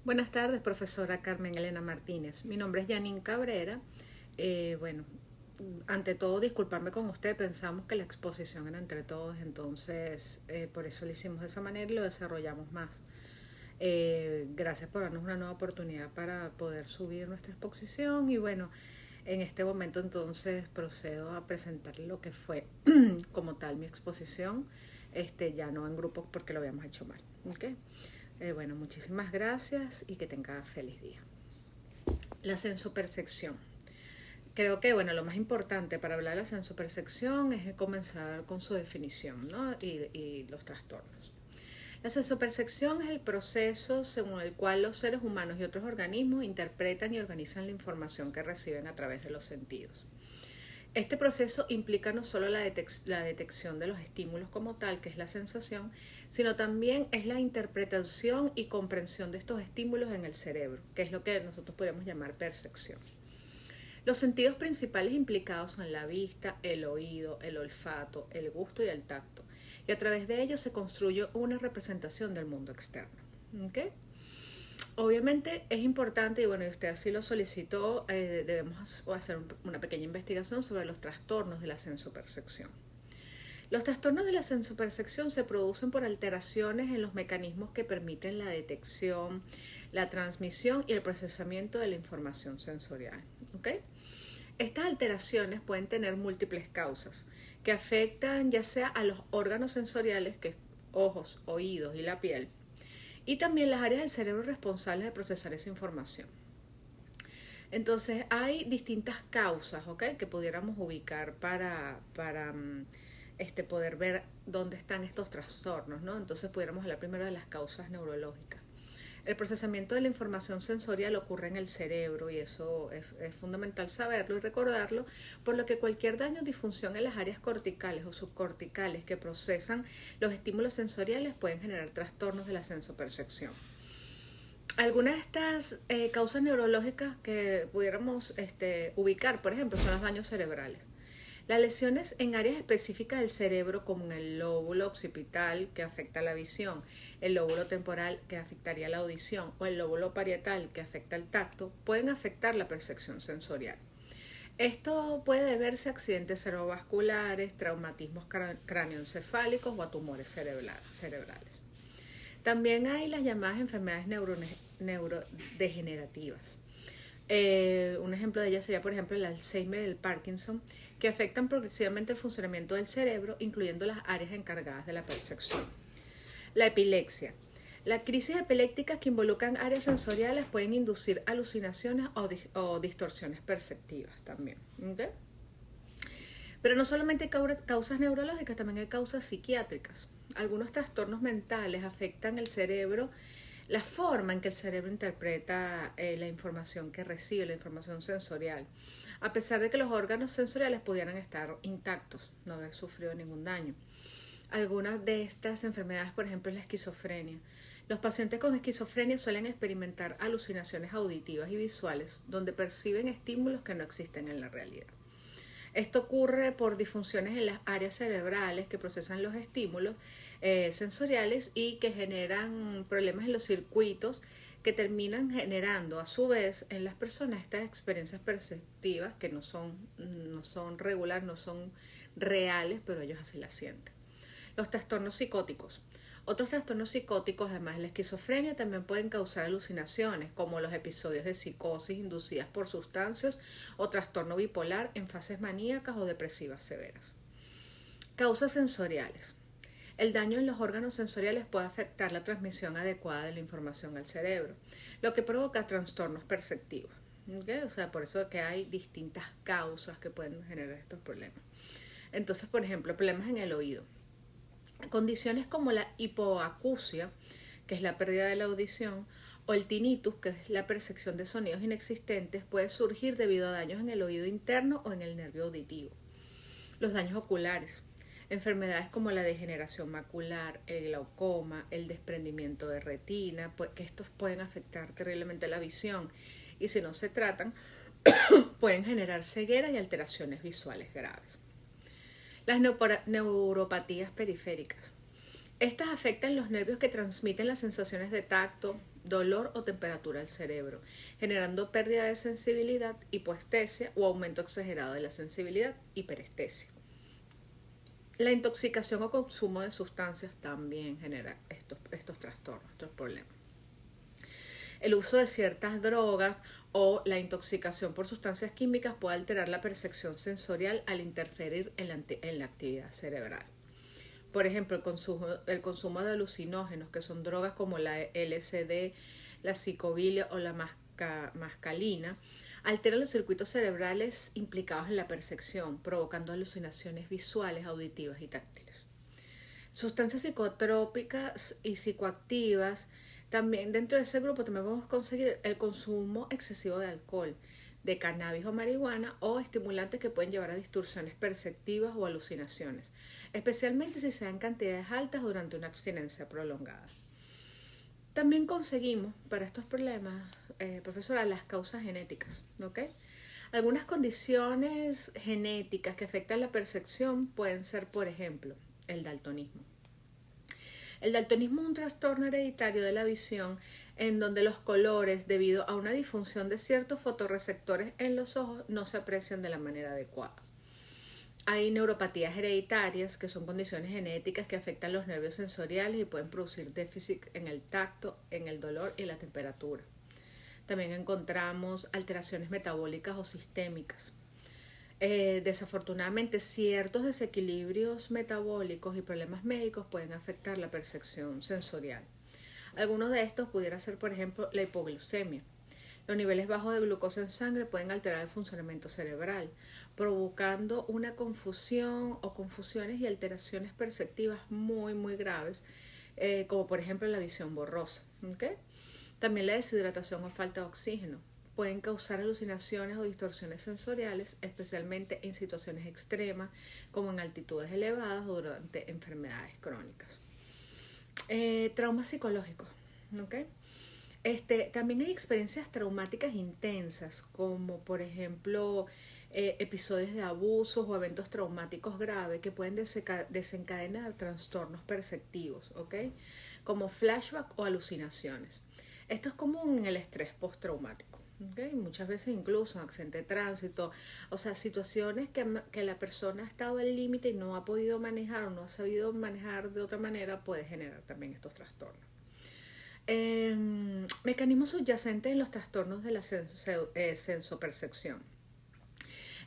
Buenas tardes, profesora Carmen Elena Martínez. Mi nombre es Janine Cabrera. Bueno, ante todo, disculparme con usted. Pensamos que la exposición era entre todos, entonces por eso lo hicimos de esa manera y lo desarrollamos más. Gracias por darnos una nueva oportunidad para poder subir nuestra exposición y bueno, en este momento entonces procedo a presentar lo que fue como tal mi exposición, ya no en grupos porque lo habíamos hecho mal. ¿Okay? Bueno, muchísimas gracias y que tenga feliz día. La sensopercepción. Creo que bueno, lo más importante para hablar de la sensopercepción es comenzar con su definición, ¿no? y los trastornos. La sensopercepción es el proceso según el cual los seres humanos y otros organismos interpretan y organizan la información que reciben a través de los sentidos. Este proceso implica no solo la detección de los estímulos como tal, que es la sensación, sino también es la interpretación y comprensión de estos estímulos en el cerebro, que es lo que nosotros podríamos llamar percepción. Los sentidos principales implicados son la vista, el oído, el olfato, el gusto y el tacto, y a través de ellos se construye una representación del mundo externo. ¿Okay? Obviamente es importante, y bueno, y usted así lo solicitó, debemos hacer una pequeña investigación sobre los trastornos de la sensopercepción. Los trastornos de la sensopercepción se producen por alteraciones en los mecanismos que permiten la detección, la transmisión y el procesamiento de la información sensorial. ¿Okay? Estas alteraciones pueden tener múltiples causas que afectan ya sea a los órganos sensoriales, que es ojos, oídos y la piel, y también las áreas del cerebro responsables de procesar esa información. Entonces hay distintas causas, ¿okay? Que pudiéramos ubicar para poder ver dónde están estos trastornos, ¿no? Entonces pudiéramos hablar primero de las causas neurológicas. El procesamiento de la información sensorial ocurre en el cerebro y eso es fundamental saberlo y recordarlo, por lo que cualquier daño o disfunción en las áreas corticales o subcorticales que procesan los estímulos sensoriales pueden generar trastornos de la sensopercepción. Algunas de estas causas neurológicas que pudiéramos ubicar, por ejemplo, son los daños cerebrales. Las lesiones en áreas específicas del cerebro, como en el lóbulo occipital, que afecta la visión, el lóbulo temporal, que afectaría la audición, o el lóbulo parietal, que afecta el tacto, pueden afectar la percepción sensorial. Esto puede deberse a accidentes cerebrovasculares, traumatismos cráneoencefálicos o a tumores cerebrales. También hay las llamadas enfermedades neurodegenerativas. Un ejemplo de ellas sería, por ejemplo, el Alzheimer y el Parkinson, que afectan progresivamente el funcionamiento del cerebro, incluyendo las áreas encargadas de la percepción. La epilepsia. Las crisis epilépticas que involucran áreas sensoriales pueden inducir alucinaciones o distorsiones perceptivas también. ¿Okay? Pero no solamente hay causas neurológicas, también hay causas psiquiátricas. Algunos trastornos mentales afectan el cerebro, la forma en que el cerebro interpreta la información que recibe, la información sensorial, a pesar de que los órganos sensoriales pudieran estar intactos, no haber sufrido ningún daño. Algunas de estas enfermedades, por ejemplo, es la esquizofrenia. Los pacientes con esquizofrenia suelen experimentar alucinaciones auditivas y visuales, donde perciben estímulos que no existen en la realidad. Esto ocurre por disfunciones en las áreas cerebrales que procesan los estímulos sensoriales y que generan problemas en los circuitos que terminan generando a su vez en las personas estas experiencias perceptivas que no son regulares, no son reales, pero ellos así las sienten. Los trastornos psicóticos. Otros trastornos psicóticos, además de la esquizofrenia, también pueden causar alucinaciones, como los episodios de psicosis inducidas por sustancias o trastorno bipolar en fases maníacas o depresivas severas. Causas sensoriales. El daño en los órganos sensoriales puede afectar la transmisión adecuada de la información al cerebro, lo que provoca trastornos perceptivos. ¿Okay? O sea, por eso es que hay distintas causas que pueden generar estos problemas. Entonces, por ejemplo, problemas en el oído. Condiciones como la hipoacusia, que es la pérdida de la audición, o el tinnitus, que es la percepción de sonidos inexistentes, puede surgir debido a daños en el oído interno o en el nervio auditivo. Los daños oculares. Enfermedades como la degeneración macular, el glaucoma, el desprendimiento de retina, que estos pueden afectar terriblemente la visión y si no se tratan, pueden generar ceguera y alteraciones visuales graves. Las neuropatías periféricas. Estas afectan los nervios que transmiten las sensaciones de tacto, dolor o temperatura al cerebro, generando pérdida de sensibilidad, hipoestesia o aumento exagerado de la sensibilidad, hiperestesia. La intoxicación o consumo de sustancias también genera estos trastornos, estos problemas. El uso de ciertas drogas o la intoxicación por sustancias químicas puede alterar la percepción sensorial al interferir en la actividad cerebral. Por ejemplo, el consumo de alucinógenos, que son drogas como la LSD, la psicobilia o la mescalina, altera los circuitos cerebrales implicados en la percepción, provocando alucinaciones visuales, auditivas y táctiles. Sustancias psicotrópicas y psicoactivas. También dentro de ese grupo también podemos conseguir el consumo excesivo de alcohol, de cannabis o marihuana o estimulantes que pueden llevar a distorsiones perceptivas o alucinaciones, especialmente si se dan cantidades altas durante una abstinencia prolongada. También conseguimos para estos problemas, profesora, las causas genéticas, ¿ok? Algunas condiciones genéticas que afectan la percepción pueden ser, por ejemplo, el daltonismo. El daltonismo es un trastorno hereditario de la visión en donde los colores, debido a una disfunción de ciertos fotorreceptores en los ojos, no se aprecian de la manera adecuada. Hay neuropatías hereditarias, que son condiciones genéticas que afectan los nervios sensoriales y pueden producir déficit en el tacto, en el dolor y la temperatura. También encontramos alteraciones metabólicas o sistémicas. Desafortunadamente, ciertos desequilibrios metabólicos y problemas médicos pueden afectar la percepción sensorial. Algunos de estos pudiera ser, por ejemplo, la hipoglucemia. Los niveles bajos de glucosa en sangre pueden alterar el funcionamiento cerebral, provocando una confusión o confusiones y alteraciones perceptivas muy graves, como por ejemplo la visión borrosa. ¿Okay? También la deshidratación o falta de oxígeno pueden causar alucinaciones o distorsiones sensoriales, especialmente en situaciones extremas, como en altitudes elevadas o durante enfermedades crónicas. Traumas psicológicos. ¿Okay? También hay experiencias traumáticas intensas, como por ejemplo episodios de abusos o eventos traumáticos graves que pueden desencadenar trastornos perceptivos, ¿okay? Como flashback o alucinaciones. Esto es común en el estrés postraumático. ¿Okay? Muchas veces incluso en accidente de tránsito, o sea, situaciones que la persona ha estado al límite y no ha podido manejar o no ha sabido manejar de otra manera, puede generar también estos trastornos. Mecanismos subyacentes en los trastornos de la sensopercepción.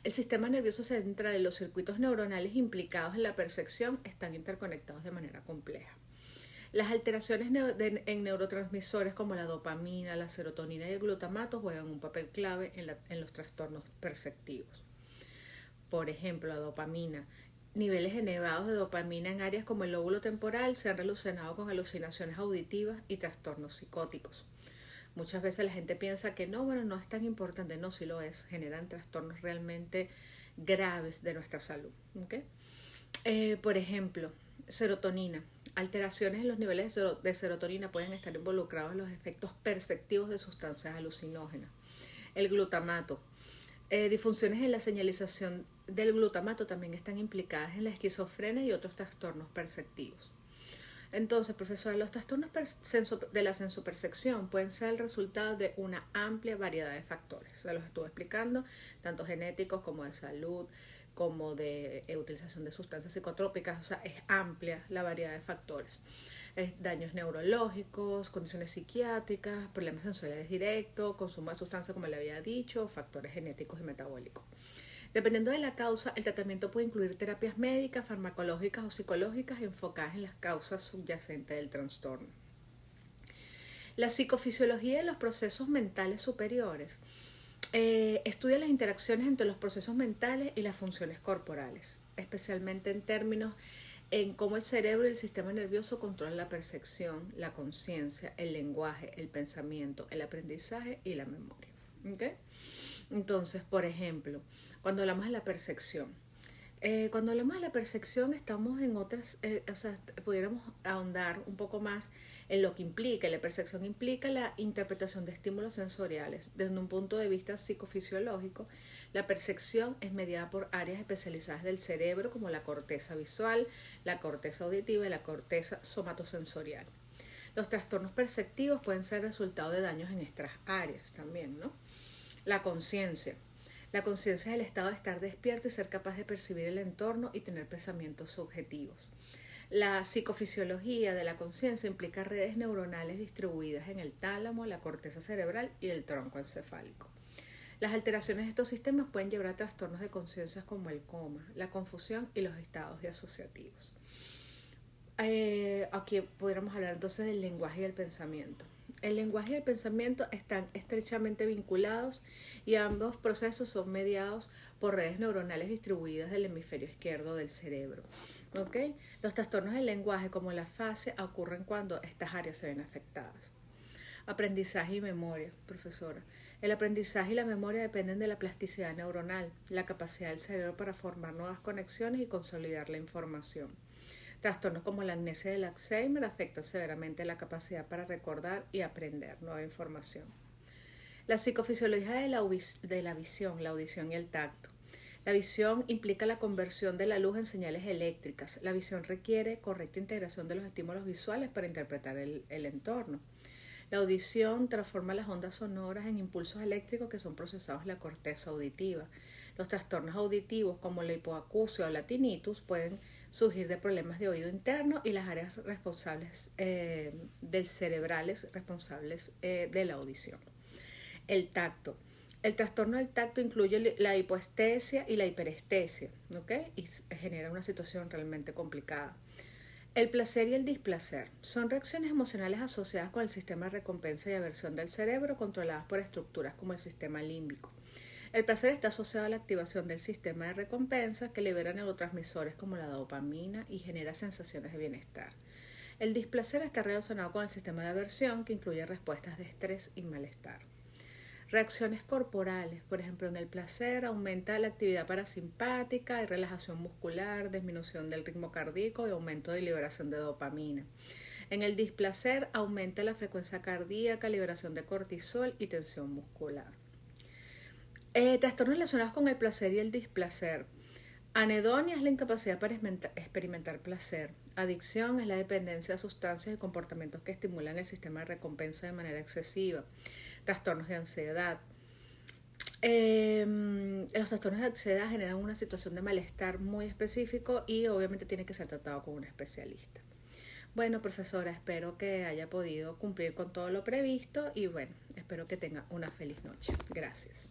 El sistema nervioso central y los circuitos neuronales implicados en la percepción están interconectados de manera compleja. Las alteraciones en neurotransmisores como la dopamina, la serotonina y el glutamato juegan un papel clave en los trastornos perceptivos. Por ejemplo, la dopamina. Niveles elevados de dopamina en áreas como el lóbulo temporal se han relacionado con alucinaciones auditivas y trastornos psicóticos. Muchas veces la gente piensa que no es tan importante. No, sí lo es. Generan trastornos realmente graves de nuestra salud. ¿Okay? Por ejemplo, serotonina. Alteraciones en los niveles de serotonina pueden estar involucrados en los efectos perceptivos de sustancias alucinógenas. El glutamato. Disfunciones en la señalización del glutamato también están implicadas en la esquizofrenia y otros trastornos perceptivos. Entonces, profesor, los trastornos de la sensopercepción pueden ser el resultado de una amplia variedad de factores. Se los estuve explicando, tanto genéticos como de salud, como de utilización de sustancias psicotrópicas. O sea, es amplia la variedad de factores. Daños neurológicos, condiciones psiquiátricas, problemas sensoriales directos, consumo de sustancias como le había dicho, factores genéticos y metabólicos. Dependiendo de la causa, el tratamiento puede incluir terapias médicas, farmacológicas o psicológicas enfocadas en las causas subyacentes del trastorno. La psicofisiología de los procesos mentales superiores estudia las interacciones entre los procesos mentales y las funciones corporales, especialmente en términos en cómo el cerebro y el sistema nervioso controlan la percepción, la conciencia, el lenguaje, el pensamiento, el aprendizaje y la memoria. ¿Okay? Entonces, por ejemplo, cuando hablamos de la percepción, estamos en otras, pudiéramos ahondar un poco más en lo que implica. La percepción implica la interpretación de estímulos sensoriales. Desde un punto de vista psicofisiológico, la percepción es mediada por áreas especializadas del cerebro como la corteza visual, la corteza auditiva y la corteza somatosensorial. Los trastornos perceptivos pueden ser resultado de daños en estas áreas también, ¿no? La conciencia. La conciencia es el estado de estar despierto y ser capaz de percibir el entorno y tener pensamientos subjetivos. La psicofisiología de la conciencia implica redes neuronales distribuidas en el tálamo, la corteza cerebral y el tronco encefálico. Las alteraciones de estos sistemas pueden llevar a trastornos de conciencia como el coma, la confusión y los estados disociativos. Aquí pudiéramos hablar entonces del lenguaje y el pensamiento. El lenguaje y el pensamiento están estrechamente vinculados y ambos procesos son mediados por redes neuronales distribuidas del hemisferio izquierdo del cerebro. ¿Okay? Los trastornos del lenguaje como la afasia ocurren cuando estas áreas se ven afectadas. Aprendizaje y memoria, profesora. El aprendizaje y la memoria dependen de la plasticidad neuronal, la capacidad del cerebro para formar nuevas conexiones y consolidar la información. Trastornos como la amnesia del Alzheimer afectan severamente la capacidad para recordar y aprender nueva información. La psicofisiología de la visión, la audición y el tacto. La visión implica la conversión de la luz en señales eléctricas. La visión requiere correcta integración de los estímulos visuales para interpretar el entorno. La audición transforma las ondas sonoras en impulsos eléctricos que son procesados en la corteza auditiva. Los trastornos auditivos como la hipoacusia o la tinnitus pueden surgir de problemas de oído interno y las áreas responsables del cerebrales responsables de la audición. El tacto. El trastorno del tacto incluye la hipoestesia y la hiperestesia, ¿okay? Y genera una situación realmente complicada. El placer y el displacer son reacciones emocionales asociadas con el sistema de recompensa y aversión del cerebro, controladas por estructuras como el sistema límbico. El placer está asociado a la activación del sistema de recompensa que libera neurotransmisores como la dopamina y genera sensaciones de bienestar. El displacer está relacionado con el sistema de aversión que incluye respuestas de estrés y malestar. Reacciones corporales, por ejemplo, en el placer aumenta la actividad parasimpática, hay relajación muscular, disminución del ritmo cardíaco y aumento de liberación de dopamina. En el displacer aumenta la frecuencia cardíaca, liberación de cortisol y tensión muscular. Trastornos relacionados con el placer y el displacer. Anedonia es la incapacidad para experimentar placer. Adicción es la dependencia a sustancias y comportamientos que estimulan el sistema de recompensa de manera excesiva. Trastornos de ansiedad. Los trastornos de ansiedad generan una situación de malestar muy específico y obviamente tiene que ser tratado con un especialista. Bueno, profesora, espero que haya podido cumplir con todo lo previsto y bueno, espero que tenga una feliz noche. Gracias.